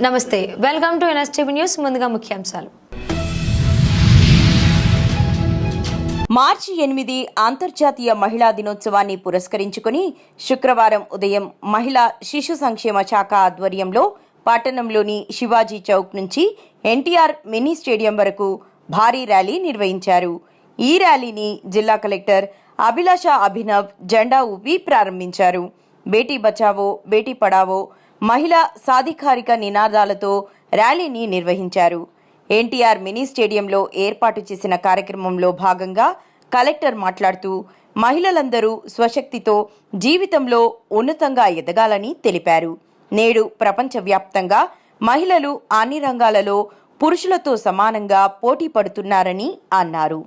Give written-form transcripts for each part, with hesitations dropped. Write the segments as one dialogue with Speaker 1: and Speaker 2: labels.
Speaker 1: నమస్తే, welcome to NSTV news. ముందుగా ముఖ్యాంశాలు.
Speaker 2: మార్చి 8 అంతర్జాతీయ మహిళా దినోత్సవాన్ని పురస్కరించుకుని శుక్రవారం ఉదయం మహిళా శిశు సంక్షేమ శాఖ ఆధ్వర్యంలో పట్టణంలోని శివాజీ చౌక్ నుంచి ఎన్టీఆర్ మినీ స్టేడియం వరకు భారీ ర్యాలీ నిర్వహించారు. ఈ ర్యాలీని జిల్లా కలెక్టర్ అభిలాష అభినవ్ జెండా ఊపి ప్రారంభించారు. బేటీ బచావో బేటీ పడావో మహిళా సాధికారిక నినాదాలతో ర్యాలీని నిర్వహించారు. ఎన్టీఆర్ మినీ స్టేడియంలో ఏర్పాటు చేసిన కార్యక్రమంలో భాగంగా కలెక్టర్ మాట్లాడుతూ మహిళలందరూ స్వశక్తితో జీవితంలో ఉన్నతంగా ఎదగాలని తెలిపారు. నేడు ప్రపంచవ్యాప్తంగా మహిళలు అన్ని రంగాలలో పురుషులతో సమానంగా పోటీ పడుతున్నారని అన్నారు.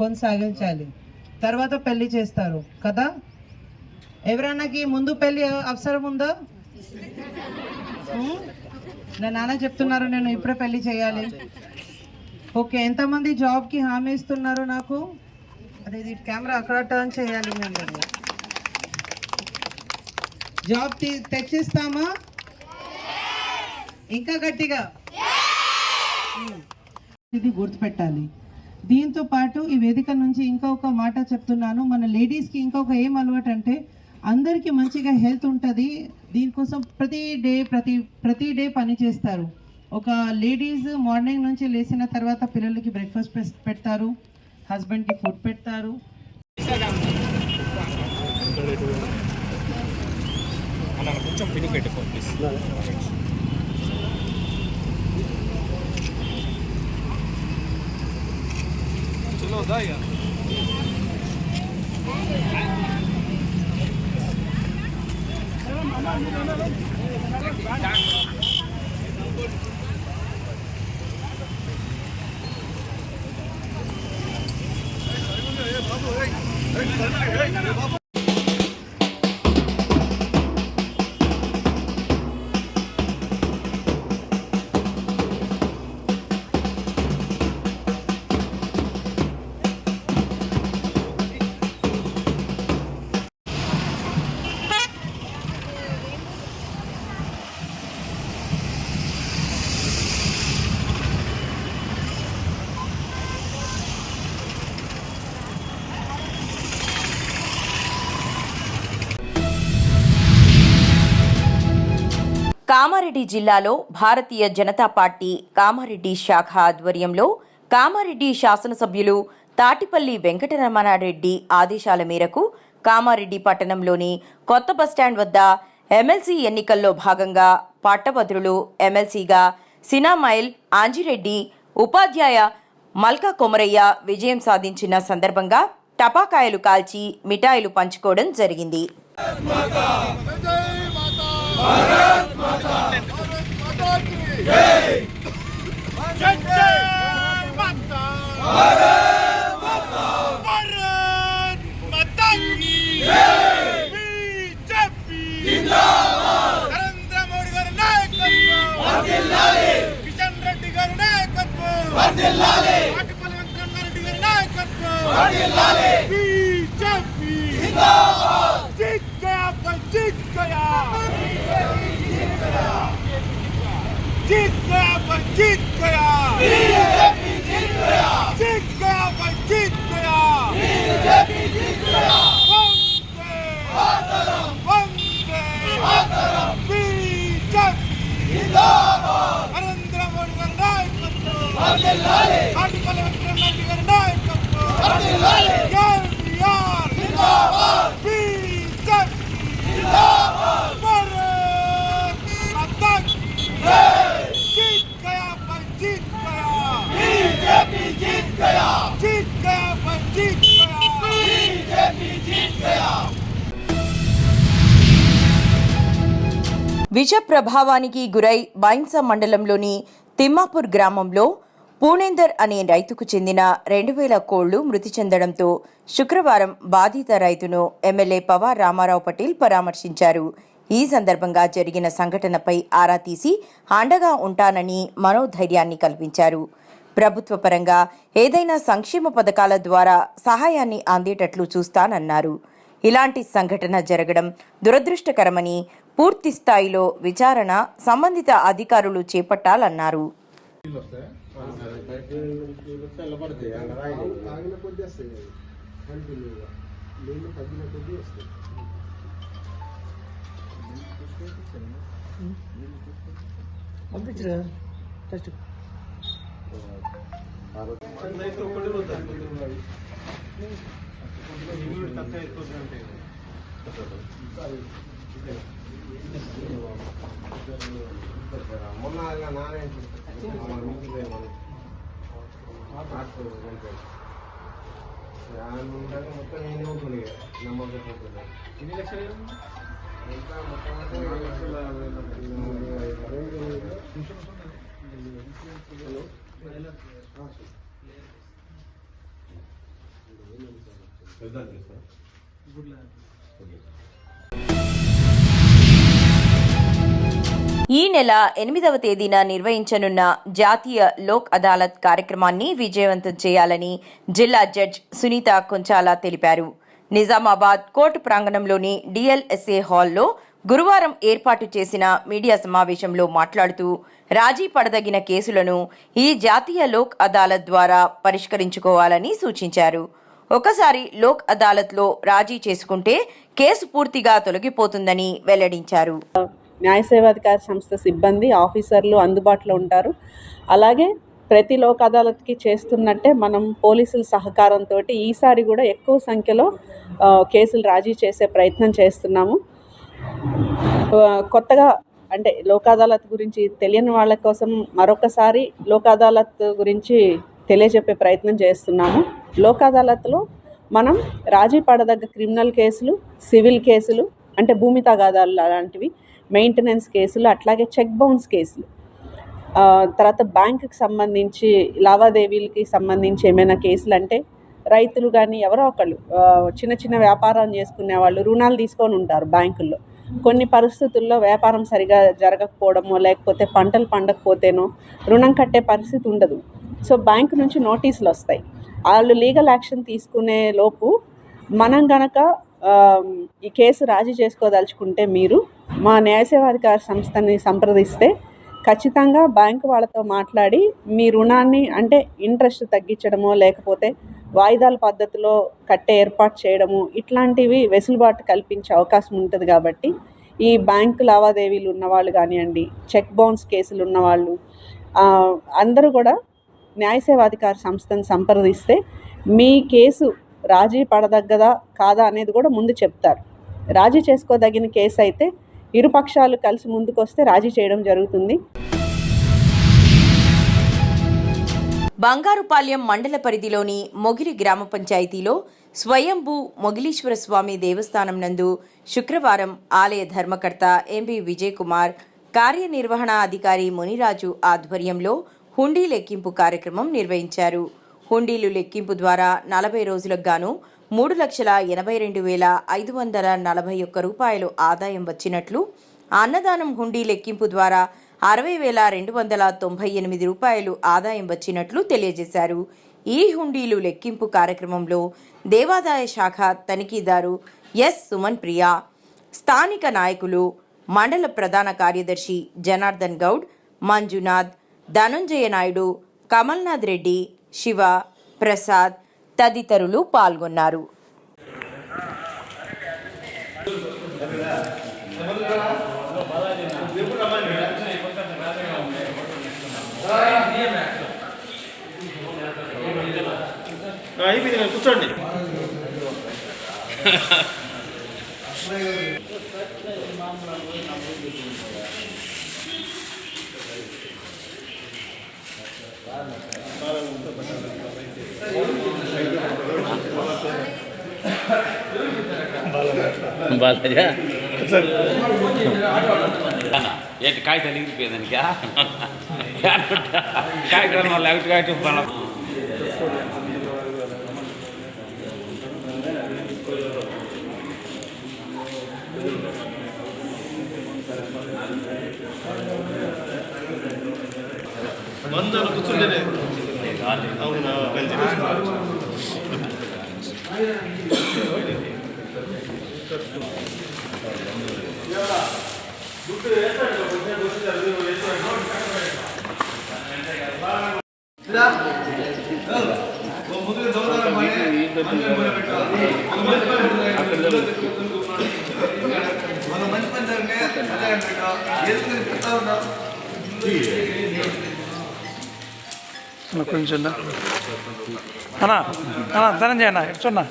Speaker 3: కొనసాగించాలి. తర్వాత పెళ్లి చేస్తారు కదా. ఎవరన్నాకి ముందు పెళ్లి అవసరం ఉందో? నా నాన్న చెప్తున్నారు నేను ఇప్పుడే పెళ్లి చేయాలి. ఓకే, ఎంతమంది జాబ్కి హామీ ఇస్తున్నారు నాకు? అదే ఇది కెమెరా అక్కడ టర్న్ చేయాలి. మేము జాబ్ తెచ్చిస్తామా? ఇంకా గట్టిగా ఇది గుర్తుపెట్టాలి. దీంతో పాటు ఈ వేదిక నుంచి ఇంకొక మాట చెప్తున్నాను. మన లేడీస్కి ఇంకొక ఏం అలవాటు అంటే అందరికీ మంచిగా హెల్త్ ఉంటుంది. దీనికోసం ప్రతి డే పని చేస్తారు. ఒక లేడీస్ మార్నింగ్ నుంచి లేచిన తర్వాత పిల్లలకి బ్రేక్ఫాస్ట్ పెడతారు, హస్బెండ్కి ఫుడ్ పెడతారు.
Speaker 2: కామారెడ్డి జిల్లాలో భారతీయ జనతా పార్టీ కామారెడ్డి శాఖ ఆధ్వర్యంలో కామారెడ్డి శాసనసభ్యులు తాటిపల్లి వెంకటరమణారెడ్డి ఆదేశాల మేరకు కామారెడ్డి పట్టణంలోని కొత్త బస్టాండ్ వద్ద ఎమ్మెల్సీ ఎన్నికల్లో భాగంగా పట్టభద్రులు ఎమ్మెల్సీగా సినామైల్ ఆంజిరెడ్డి, ఉపాధ్యాయ మల్కా కొమరయ్య విజయం సాధించిన సందర్భంగా టపాకాయలు కాల్చి మిఠాయిలు పంచుకోవడం జరిగింది.
Speaker 4: जीत गया पर जीत गया, बीजेपी जीत गया, जीत गया पर जीत गया, बीजेपी जीत गया, वंदे मातरम, वंदे मातरम, बीजेपी जिंदाबाद, नरेंद्र मोदी गाరి నాయకత్వం వర్ధిల్లాలి, తాటిపల్లి వెంకటరమణారెడ్డి గారి నాయకత్వం వర్ధిల్లాలి, కేసీఆర్ జిందాబాద్, बीजेपी जिंदाबाद, भारत माता की जय। जीत गया पर जीत गया, बीजेपी जीत गया, जीत गया पर जीत गया, बीजेपी जीत गया।
Speaker 2: విష ప్రభావానికి గురై బైన్సా మండలంలోని తిమ్మాపూర్ గ్రామంలో పూణేందర్ అనే రైతుకు చెందిన 2000 కోళ్లు మృతి చెందడంతో శుక్రవారం బాధిత రైతును ఎమ్మెల్యే పవార్ రామారావు పటేల్ పరామర్శించారు. ఈ సందర్భంగా జరిగిన సంఘటనపై ఆరా తీసి అండగా ఉంటానని మనోధైర్యాన్ని కల్పించారు. ప్రభుత్వ పరంగా ఏదైనా సంక్షేమ పథకాల ద్వారా సహాయాన్ని అందేటట్లు చూస్తానన్నారు. ఇలాంటి సంఘటన జరగడం దురదృష్టకరమని, పూర్తి స్థాయిలో విచారణ సంబంధిత అధికారులు చేపట్టాలన్నారు. ఈ నెల 8వ తేదీన నిర్వహించనున్న జాతీయ లోక్ అదాలత్ కార్యక్రమాన్ని విజయవంతం చేయాలని జిల్లా జడ్జ్ సునీత కొంచాల తెలిపారు. నిజామాబాద్ కోర్టు ప్రాంగణంలోని డిఎల్ఎస్ఏ హాల్లో గురువారం ఏర్పాటు చేసిన మీడియా సమావేశంలో మాట్లాడుతూ రాజీ పడదగిన కేసులను ఈ జాతీయ లోక్ అదాలత్ ద్వారా పరిష్కరించుకోవాలని సూచించారు. ఒకసారి లోక్ అదాలత్లో రాజీ చేసుకుంటే కేసు పూర్తిగా తొలగిపోతుందని వెల్లడించారు.
Speaker 5: న్యాయ సేవాధికారి సంస్థ సిబ్బంది, ఆఫీసర్లు అందుబాటులో ఉంటారు. అలాగే ప్రతి లోక్ అదాలత్కి చేస్తున్నట్టే మనం పోలీసుల సహకారంతో ఈసారి కూడా ఎక్కువ సంఖ్యలో కేసులు రాజీ చేసే ప్రయత్నం చేస్తున్నాము. కొత్తగా అంటే లోక్ అదాలత్ గురించి తెలియని వాళ్ళ కోసం మరొకసారి లోక్ అదాలత్ గురించి తెలియజెప్పే ప్రయత్నం చేస్తున్నాము. లోక్ అదాలత్లో మనం రాజీ పడదగ్గ క్రిమినల్ కేసులు, సివిల్ కేసులు అంటే భూమి తగాదాలు లాంటివి, మెయింటెనెన్స్ కేసులు, అట్లాగే చెక్ బౌన్స్ కేసులు, తర్వాత బ్యాంకుకి సంబంధించి లావాదేవీలకి సంబంధించి ఏమైనా కేసులు అంటే రైతులు కానీ ఎవరో ఒకళ్ళు చిన్న చిన్న వ్యాపారం చేసుకునే వాళ్ళు రుణాలు తీసుకొని ఉంటారు బ్యాంకుల్లో. కొన్ని పరిస్థితుల్లో వ్యాపారం సరిగా జరగకపోవడమో లేకపోతే పంటలు పండకపోతేనో రుణం కట్టే పరిస్థితి ఉండదు. సో బ్యాంకు నుంచి నోటీసులు వస్తాయి. వాళ్ళు లీగల్ యాక్షన్ తీసుకునే లోపు మనం గనక ఈ కేసు రాజీ చేసుకోదలుచుకుంటే మీరు మా న్యాయ సేవాధికారి సంస్థని సంప్రదిస్తే ఖచ్చితంగా బ్యాంకు వాళ్ళతో మాట్లాడి మీ రుణాన్ని అంటే ఇంట్రెస్ట్ తగ్గించడమో లేకపోతే వాయిదాల పద్ధతిలో కట్టే ఏర్పాటు చేయడము ఇట్లాంటివి వెసులుబాటు కల్పించే అవకాశం ఉంటుంది. కాబట్టి ఈ బ్యాంకు లావాదేవీలు ఉన్నవాళ్ళు కానివ్వండి, చెక్ బౌన్స్ కేసులు ఉన్నవాళ్ళు అందరూ కూడా న్యాయ సేవాధికారి సంస్థను సంప్రదిస్తే మీ కేసు రాజీ పడదగ్గదా కాదా అనేది కూడా ముందు చెప్తారు. రాజీ చేసుకోదగిన కేసు అయితే ఇరుపక్షాలు కలిసి ముందుకొస్తే రాజీ చేయడం జరుగుతుంది.
Speaker 2: బంగారుపాలెం మండల పరిధిలోని మొగిలి గ్రామ పంచాయతీలో స్వయంభూ మొగిలీశ్వర స్వామి దేవస్థానం నందు శుక్రవారం ఆలయ ధర్మకర్త ఎంబి విజయ్ కుమార్, కార్యనిర్వహణాధికారి మునిరాజు ఆధ్వర్యంలో హుండీ లెక్కింపు కార్యక్రమం నిర్వహించారు. హుండీలు లెక్కింపు ద్వారా 40 రోజులకు గాను 3,82,541 రూపాయలు ఆదాయం వచ్చినట్లు, అన్నదానం హుండీ లెక్కింపు ద్వారా 60,298 రూపాయలు ఆదాయం వచ్చినట్లు తెలియజేశారు. ఈ హుండీలు లెక్కింపు కార్యక్రమంలో దేవాదాయ శాఖ తనిఖీదారు ఎస్ సుమన్ ప్రియా, స్థానిక నాయకులు, మండల ప్రధాన కార్యదర్శి జనార్దన్ గౌడ్, మంజునాథ్, ధనంజయ నాయుడు, కమల్నాథ్ రెడ్డి, శివ, ప్రసాద్ తదితరులు పాల్గొన్నారు.
Speaker 4: కూర్చోండి.
Speaker 6: బాలయ్య ఏంటి కాగితాలు ఎగిరిపోయేదానికి కాగితాలు మళ్ళీ అవి కాగితం
Speaker 7: కొంచెం అన్నా అన్నా ధనంజయ అన్న ఎట్లా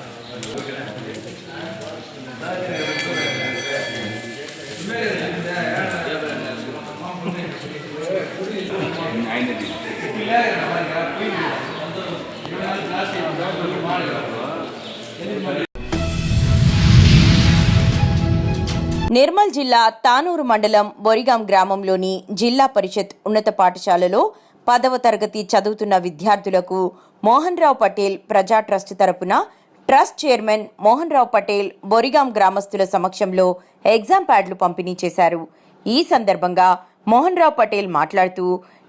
Speaker 2: నిర్మల్ జిల్లా తానూరు మండలం బొరిగాం గ్రామంలోని జిల్లా పరిషత్ ఉన్నత పాఠశాలలో 10వ తరగతి చదువుతున్న విద్యార్థులకు మోహన్ రావు పటేల్ ప్రజా ట్రస్ట్ తరపున ట్రస్ట్ చైర్మన్ మోహన్ రావు పటేల్ బొరిగాం గ్రామస్తుల సమక్షంలో ఎగ్జామ్ ప్యాడ్లు పంపిణీ చేశారు. ఈ సందర్భంగా మోహన్ రావు పటేల్ మాట్లాడుతూ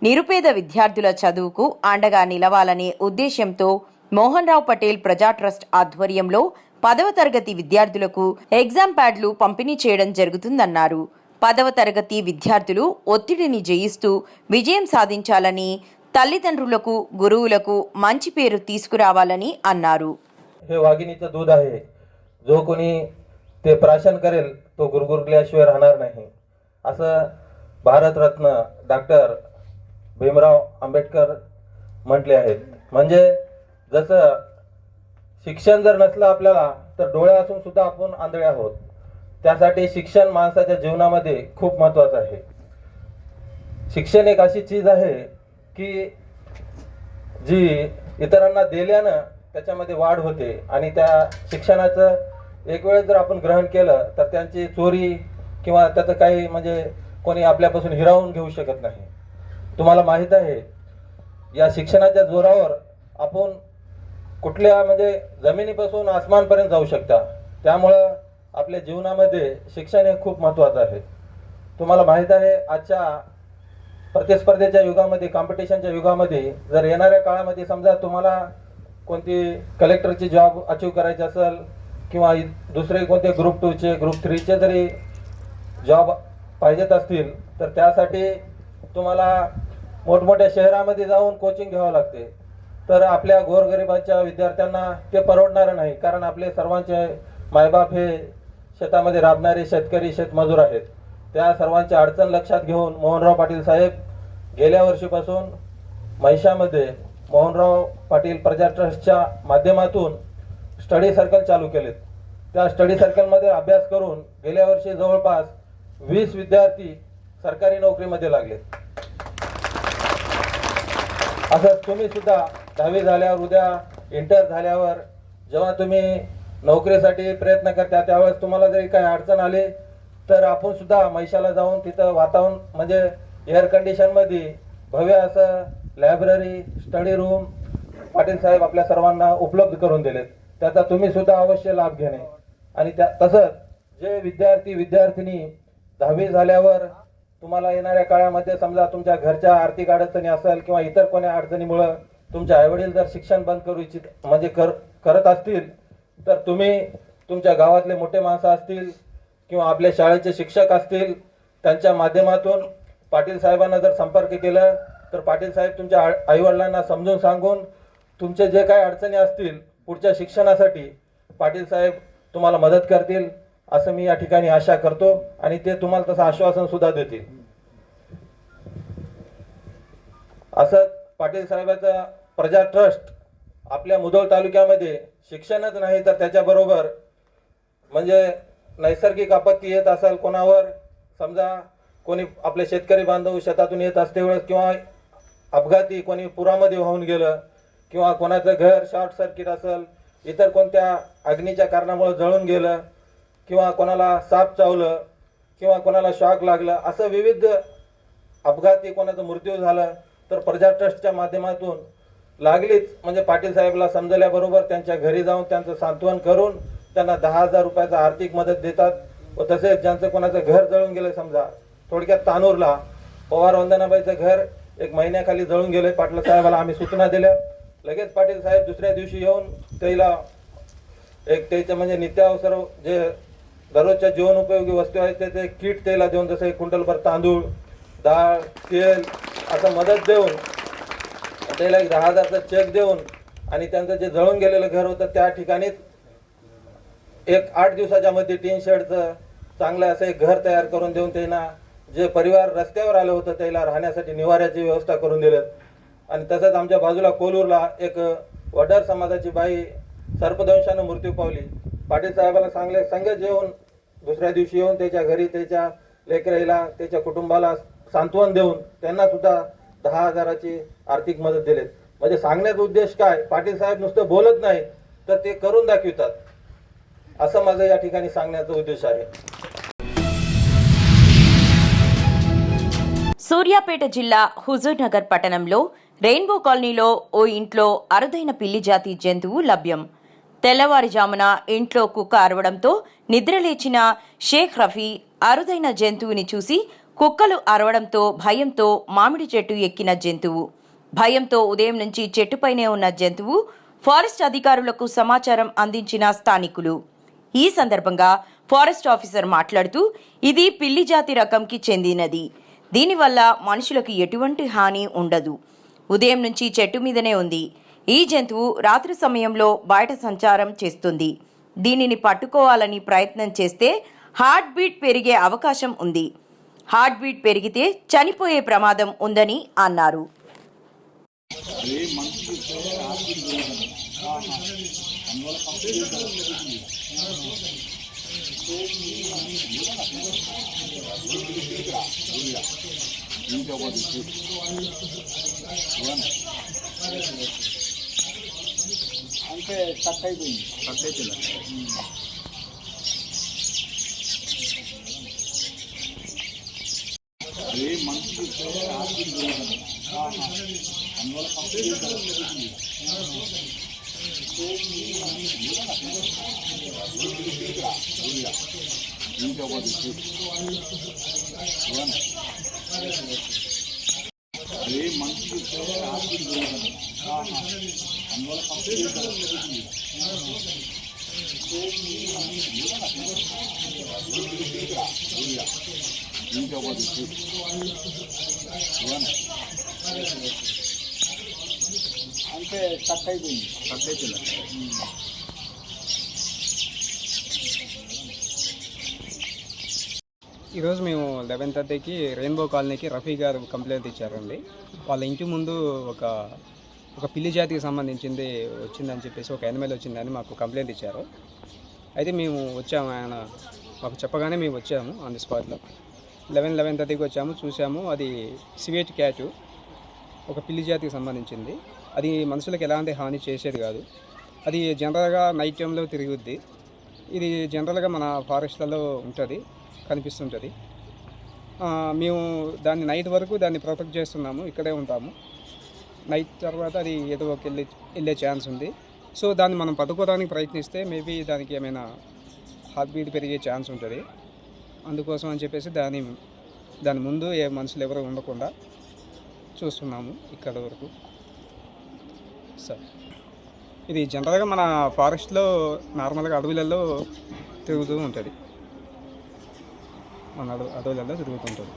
Speaker 2: నిరుపేద విద్యార్థుల చదువుకు అండగా నిలవాలనే ఉద్దేశ్యంతో మోహన్ రావు పటేల్ ప్రజా ట్రస్ట్ ఆధ్వర్యంలో 10వ తరగతి విద్యార్థులకు ఎగ్జామ్ ప్యాడ్లు పంపిణీ చేయడం జరుగుతుందన్నారు. 10వ తరగతి విద్యార్థులు ఒత్తిడిని జయిస్తూ విజయం సాధించాలని, తల్లిదండ్రులకు गुरुవులకు మంచి పేరు తీసుకురావాలని అన్నారు.
Speaker 8: हे वाघिणीचं दूध आहे. जो कोणी ते प्राशन करेल तो गुरगुरल्याशिवाय राहणार नाही, असं भारतरत्न डॉक्टर भीमराव आंबेडकर म्हटले आहेत. म्हणजे जसं शिक्षण जर नसलं आपल्याला तर डोळे असून सुद्धा आपण आंधळे आहोत. त्यासाठी शिक्षण माणसाच्या जीवनामध्ये खूप महत्त्वाचं आहे. शिक्षण एक अशी चीज आहे की जी इतरांना दिल्यानं त्याच्यामध्ये वाढ होते आणि त्या शिक्षणाचं एक वेळ जर आपण ग्रहण केलं तर त्यांची चोरी किंवा त्याचं काही म्हणजे कोणी आपल्यापासून हिरावून घेऊ शकत नाही. तुम्हाला माहीत आहे या शिक्षणाच्या जोरावर आपण कुठल्या म्हणजे जमिनीपासून आसमानपर्यंत जाऊ शकता. त्यामुळं आपल्या जीवनामध्ये शिक्षण हे खूप महत्त्वाचं आहे. तुम्हाला माहीत आहे आजच्या प्रतिस्पर्धेच्या युगामध्ये, कॉम्पिटिशनच्या युगामध्ये जर येणाऱ्या काळामध्ये समजा तुम्हाला कोणती कलेक्टरची जॉब अचीव करायची असेल किंवा दुसरे कोणते ग्रुप 2चे ग्रुप 3चे जरी जॉब पाहिजेत असतील तर त्यासाठी तुम्हाला मोठमोठ्या शहरामध्ये जाऊन कोचिंग घ्यावं लागते. तर आपल्या गोरगरिबाच्या विद्यार्थ्यांना ते परवडणार नाही, कारण आपले सर्वांचे मायबाप हे शेतामध्ये राबणारे शेतकरी शेतमजूर आहेत. त्या सर्वांची अडचण लक्षात घेऊन मोहनराव पाटील साहेब गेल्या वर्षीपासून महिषामध्ये मोहनराव पाटील प्रजा ट्रस्टच्या माध्यमातून स्टडी सर्कल चालू केलेत. त्या स्टडी सर्कलमध्ये अभ्यास करून गेल्या वर्षी जवळपास 20 विद्यार्थी सरकारी नोकरीमध्ये लागलेत. असं तुम्ही सुद्धा 10वी झाल्यावर, उद्या इंटर झाल्यावर जेव्हा तुम्ही नोकरीसाठी प्रयत्न करता त्यावेळेस तुम्हाला जरी काही अडचण आली तर आपण सुद्धा महिषाला जाऊन तिथं वातावरण म्हणजे एअर कंडिशनमध्ये भव्य असं लायब्ररी, स्टडी रूम पाटील साहेब आपल्या सर्वांना उपलब्ध करून दिलेत. त्याचा तुम्ही सुद्धा अवश्य लाभ घेणे. आणि तसंच जे विद्यार्थी-विद्यार्थिनी 10वी झाल्यावर तुम्हाला येणाऱ्या काळामध्ये समजा तुमच्या घरच्या आर्थिक अडचणी असेल किंवा इतर कोण्या अडचणीमुळे तुमचे आईवडील जर शिक्षण बंद करू इच्छित म्हणजे करत असतील तर तुम्ही तुमच्या गावातले मोठे माणसं असतील किंवा आपल्या शाळेचे शिक्षक असतील त्यांच्या माध्यमातून पाटील साहेबांना जर संपर्क केला तर पाटील साहेब तुमच्या आईवडिलांना समजून सांगून तुमचे जे काही अडचणी असतील पुढच्या शिक्षणासाठी पाटील साहेब तुम्हाला मदत करतील असं मी या ठिकाणी आशा करतो आणि ते तुम्हाला तसं आश्वासन सुद्धा देतील. असं पाटील साहेबांचा प्रजा ट्रस्ट आपल्या मुधोळ तालुक्यामध्ये शिक्षणच नाही तर त्याच्याबरोबर म्हणजे नैसर्गिक आपत्ती येत असेल कोणावर, समजा कोणी आपले शेतकरी बांधव शेतातून येत असते वेळेस किंवा अपघाती कोणी पुरामध्ये वाहून गेलं किंवा कोणाचं घर शॉर्ट सर्किट असेल, इतर कोणत्या अग्नीच्या कारणामुळे जळून गेलं किंवा कोणाला साप चावलं किंवा कोणाला शॉक लागलं, असं विविध अपघाती कोणाचा मृत्यू झाला तर प्रजा ट्रस्टच्या माध्यमातून लागलीच म्हणजे पाटील साहेबला समजल्याबरोबर त्यांच्या घरी जाऊन त्यांचं सांत्वन करून त्यांना 10,000 रुपयाचा आर्थिक मदत देतात. व तसेच ज्यांचं कोणाचं घर जळून गेलं, समजा थोडक्यात तानूरला पवार वंदनाबाईचं घर एक महिन्याखाली जळून गेले. पाटील साहेबाला आम्ही सूचना दिल्या. लगेच पाटील साहेब दुसऱ्या दिवशी येऊन त्याला एक त्याचं म्हणजे नित्यावसर जे दररोजच्या जीवनोपयोगी वस्तू आहेत ते किट त्याला देऊन, जसं 1 क्विंटलभर तांदूळ, डाळ, तेल असं मदत देऊन त्याला एक 10,000चा चेक देऊन आणि त्यांचं जे जळून गेलेलं घर होतं त्या ठिकाणीच एक 8 दिवसाच्या मध्ये टीन शेडचं चांगलं असं एक घर तयार करून देऊन त्यांना जे परिवार रस्त्यावर आलं होतं त्याला राहण्यासाठी निवाऱ्याची व्यवस्था करून दिली. आणि तसंच आमच्या बाजूला कोलूरला एक वडार समाजाची बाई सर्पदंशानं मृत्यू पावली. पाटील साहेबाला संगत येऊन दुसऱ्या दिवशी येऊन त्याच्या घरी त्याच्या लेकराईला त्याच्या कुटुंबाला सांत्वन देऊन त्यांना सुद्धा 10,000ची आर्थिक मदत दिली. म्हणजे सांगण्याचा उद्देश काय, पाटील साहेब नुसतं बोलत नाही तर ते करून दाखवतात, असं माझं या ठिकाणी सांगण्याचा उद्देश आहे.
Speaker 2: సూర్యాపేట జిల్లా హుజూర్నగర్ పట్టణంలో రెయిన్బో కాలనీలో ఓ ఇంట్లో అరుదైన పిల్లి జాతి జంతువు లభ్యం. తెల్లవారుజామున ఇంట్లో కుక్క అరవడంతో నిద్రలేచిన షేక్ రఫీ అరుదైన జంతువుని చూసి కుక్కలు అరవడంతో భయంతో మామిడి చెట్టు ఎక్కిన జంతువు. భయంతో ఉదయం నుంచి చెట్టుపైనే ఉన్న జంతువు ఫారెస్ట్ అధికారులకు సమాచారం అందించిన స్థానికులు. ఈ సందర్భంగా ఫారెస్ట్ ఆఫీసర్ మాట్లాడుతూ ఇది పిల్లి జాతి రకంకి చెందినది, దీనివల్ల మనుషులకు ఎటువంటి హాని ఉండదు, ఉదయం నుంచి చెట్టు మీదనే ఉంది. ఈ జంతువు రాత్రి సమయంలో బయట సంచారం చేస్తుంది. దీనిని పట్టుకోవాలని ప్రయత్నం చేస్తే హార్ట్ బీట్ పెరిగే అవకాశం ఉంది. హార్ట్ బీట్ పెరిగితే చనిపోయే ప్రమాదం ఉందని అన్నారు.
Speaker 9: అంటే స్టక్ అయిపోయింది. అదే మనిషి అందువల్ల అదే మనిషి అంటే స్టక్ అయిపోయింది.
Speaker 10: ఈరోజు మేము 11:30కి రెయిన్బో కాలనీకి రఫీ గారు కంప్లైంట్ ఇచ్చారండి. వాళ్ళ ఇంటి ముందు ఒక పిల్లి జాతికి సంబంధించింది వచ్చిందని చెప్పేసి, ఒక యానిమల్ వచ్చిందని మాకు కంప్లైంట్ ఇచ్చారు. అయితే మేము వచ్చాము, ఆయన మాకు చెప్పగానే మేము వచ్చాము ఆన్ ది స్పాట్లో. 11:30కి వచ్చాము, చూసాము. అది స్వీట్ క్యాటు, ఒక పిల్లి జాతికి సంబంధించింది. అది మనుషులకు ఎలాంటి హాని చేసేది కాదు. అది జనరల్గా నైట్ టైంలో తిరుగుద్ది. ఇది జనరల్గా మన ఫారెస్ట్లలో ఉంటుంది, కనిపిస్తుంటుంది. మేము దాన్ని నైట్ వరకు దాన్ని ప్రొటెక్ట్ చేస్తున్నాము, ఇక్కడే ఉంటాము. నైట్ తర్వాత అది ఏదో ఒక వెళ్ళే ఛాన్స్ ఉంది. సో దాన్ని మనం పట్టుకోవడానికి ప్రయత్నిస్తే మేబీ దానికి ఏమైనా హార్ట్ బీట్ పెరిగే ఛాన్స్ ఉంటుంది. అందుకోసం అని చెప్పేసి దాని ముందు ఏ మనుషులు ఎవరు ఉండకుండా చూస్తున్నాము ఇక్కడ వరకు. సార్ ఇది జనరల్గా మన ఫారెస్ట్లో నార్మల్గా అడవులలో తిరుగుతూ ఉంటుంది, మన అడవులలో తిరుగుతుంటుంది.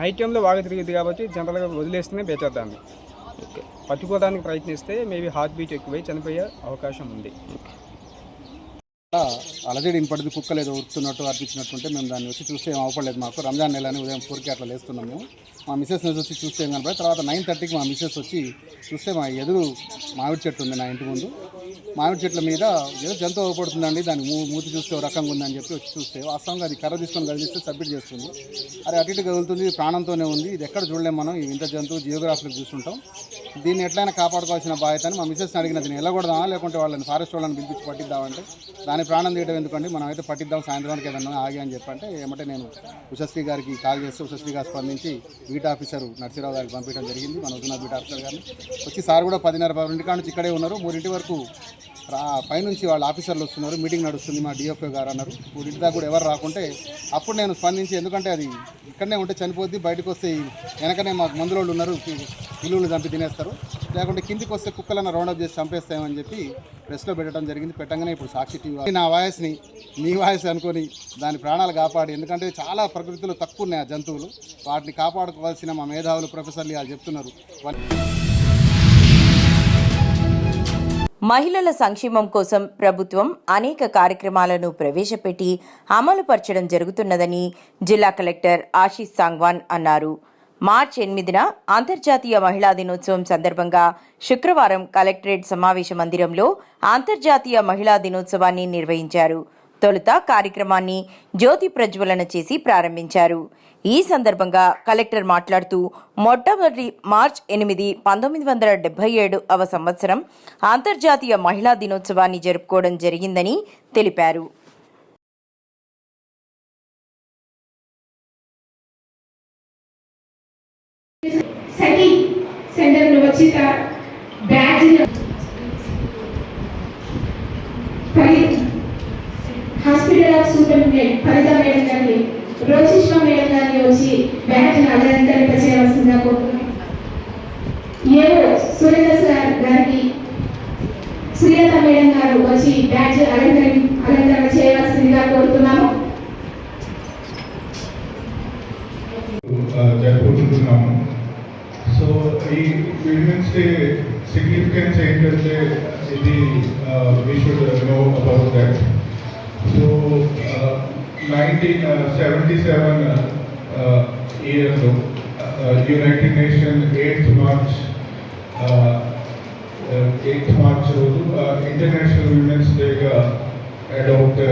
Speaker 10: నైట్ టైంలో బాగా తిరిగింది కాబట్టి జనరల్గా వదిలేస్తేనే బెటర్. దాన్ని పట్టుకోవడానికి ప్రయత్నిస్తే మేబీ హార్ట్ బీట్ ఎక్కువై చనిపోయే అవకాశం ఉంది.
Speaker 9: అలజడి ఇన్పడింది, కుక్కలు ఏదో ఉరుకుతున్నట్టు అర్పించినట్టుంటే మేము దాన్ని వచ్చి చూస్తే ఏం అవపడలేదు. మాకు రంజాన్ నెలని ఉదయం 4కి అట్లా లేస్తున్నాం మేము. మా మిస్సెస్ వచ్చి చూస్తే ఏం కనపడి, తర్వాత 9:30కి మా మిస్సెస్ వచ్చి చూస్తే మా ఎదురు మామిడి చెట్టు ఉంది నా ఇంటి ముందు. మామిడి చెట్ల మీద ఏదో జంతువు అవపడుతుందండి, దాని మూతి చూస్తే ఒక రకంగా ఉందని చెప్పి వచ్చి చూస్తే వాస్తవంగా అది కర్ర తీసుకొని కదిలిస్తే సబ్మిట్ చేస్తుంది. అరే అటు ఇటు కదులుతుంది, ప్రాణంతోనే ఉంది. ఇది ఎక్కడ చూడలేము మనం, ఇంత జంతువు జియోగ్రాఫీలో చూస్తుంటాం. దీన్ని ఎట్లయినా కాపాడుకోవాల్సిన బాధ్యత అని మా మిస్సెస్ని అడిగిన, దీన్ని వెళ్ళకూడదామా లేకుంటే వాళ్ళని ఫారెస్ట్ వాళ్ళని పిలిపించి పట్టిద్దామంటే, దాని ప్రాణం తీయడం ఎందుకండి, మనం అయితే పట్టిద్దాం సాయంత్రానికి ఏదన్నా ఆగి అని చెప్పంటే ఏమంటే నేను ఉషశ్రీ గారికి కాల్ చేస్తే ఉషశ్రీ గారు స్పందించి బీట్ ఆఫీసర్ నర్సీరావు గారికి పంపించడం జరిగింది. మన వదిన బీట్ ఆఫీసర్ గారిని వచ్చి సార్ కూడా 10:30 నుంచి ఇక్కడే ఉన్నారు. 3 వరకు పైనుంచి వాళ్ళ ఆఫీసర్లు వస్తున్నారు, మీటింగ్ నడుస్తుంది మా డిఎఫ్ఓ గారు అన్నారు. ఇంటి దాకా కూడా ఎవరు రాకుంటే అప్పుడు నేను స్పందించి, ఎందుకంటే అది ఇక్కడనే ఉంటే చనిపోద్ది, బయటకు వస్తే వెనకనే మాకు మందులోళ్ళు ఉన్నారు, ఇల్లులు చంపి తినేస్తారు, లేకుంటే కిందికి వస్తే కుక్కలన్న రౌండప్ చేసి చంపేస్తామని చెప్పి ప్రెస్లో పెట్టడం జరిగింది. పెట్టగానే ఇప్పుడు సాక్షి టీవీ నా వాయిస్ని మీ వాయిస్ అనుకొని దాని ప్రాణాలు కాపాడి, ఎందుకంటే చాలా ప్రకృతిలో తక్కువ ఉన్నాయి ఆ జంతువులు, వాటిని కాపాడుకోవాల్సిన మా మేధావులు ప్రొఫెసర్లు వాళ్ళు చెప్తున్నారు.
Speaker 2: మహిళల సంక్షేమం కోసం ప్రభుత్వం అనేక కార్యక్రమాలను ప్రవేశపెట్టి అమలుపరచడం జరుగుతున్నదని జిల్లా కలెక్టర్ ఆశీష్ సాంగ్వాన్ అన్నారు. మార్చి 8న అంతర్జాతీయ మహిళా దినోత్సవం సందర్భంగా శుక్రవారం కలెక్టరేట్ సమావేశ మందిరంలో అంతర్జాతీయ మహిళా దినోత్సవాన్ని నిర్వహించారు. తొలుత కార్యక్రమాన్ని జ్యోతి ప్రజ్వలన చేసి ప్రారంభించారు. ఈ సందర్భంగా కలెక్టర్ మాట్లాడుతూ మొట్టమొదటి మార్చి 8, 1977వ సంవత్సరం అంతర్జాతీయ మహిళా దినోత్సవాన్ని జరుపుకోవడం జరిగిందని తెలిపారు.
Speaker 11: హాస్పిటల్ ఆఫ్ సూపరింటెండెంట్ ఫలిత మేడం గారిని, రోచిష్మా మేడం గారిని వచ్చి బ్యాడ్జ్ని అలంకరింపచేయవలసిందిగా కోరుతున్నాం. ఏవో సురేంద్ర సార్ గారికి, శ్రీలత మేడం గారు వచ్చి బ్యాడ్జ్ అలంకరణ చేయవలసిందిగా కోరుతున్నాము.
Speaker 4: జరుపుకుంటున్నాము. సో ఈ విమెన్స్ డే సిగ్నిఫికెన్స్ ఏంటంటే ఇది we should know about that. So 1977 ఇయర్లో యునైటెడ్ నేషన్ 8th మార్చ్ రోజు ఇంటర్నేషనల్ విమెన్స్ డేగా అడాప్ట్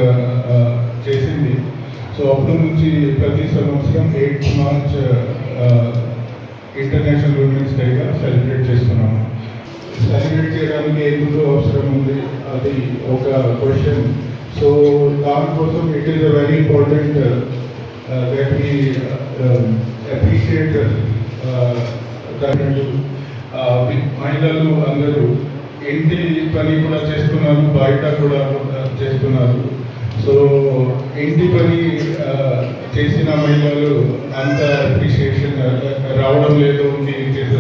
Speaker 4: చేసింది. సో అప్పటి నుంచి ప్రతి సంవత్సరం 8th మార్చ్ ఇంటర్నేషనల్ విమెన్స్ డేగా సెలబ్రేట్ చేస్తున్నాము. సెలబ్రేట్ చేయడానికి ఎందుకు అవసరం ఉంది అది ఒక క్వశ్చన్. సో దానికోసం it is a very important that we appreciate మహిళలు అందరూ ఇంటి పని కూడా చేస్తున్నారు, బయట కూడా చేస్తున్నారు. సో ఇంటి పని చేసిన మహిళలు అంత అప్రిషియేషన్ రావడం లేదు. It is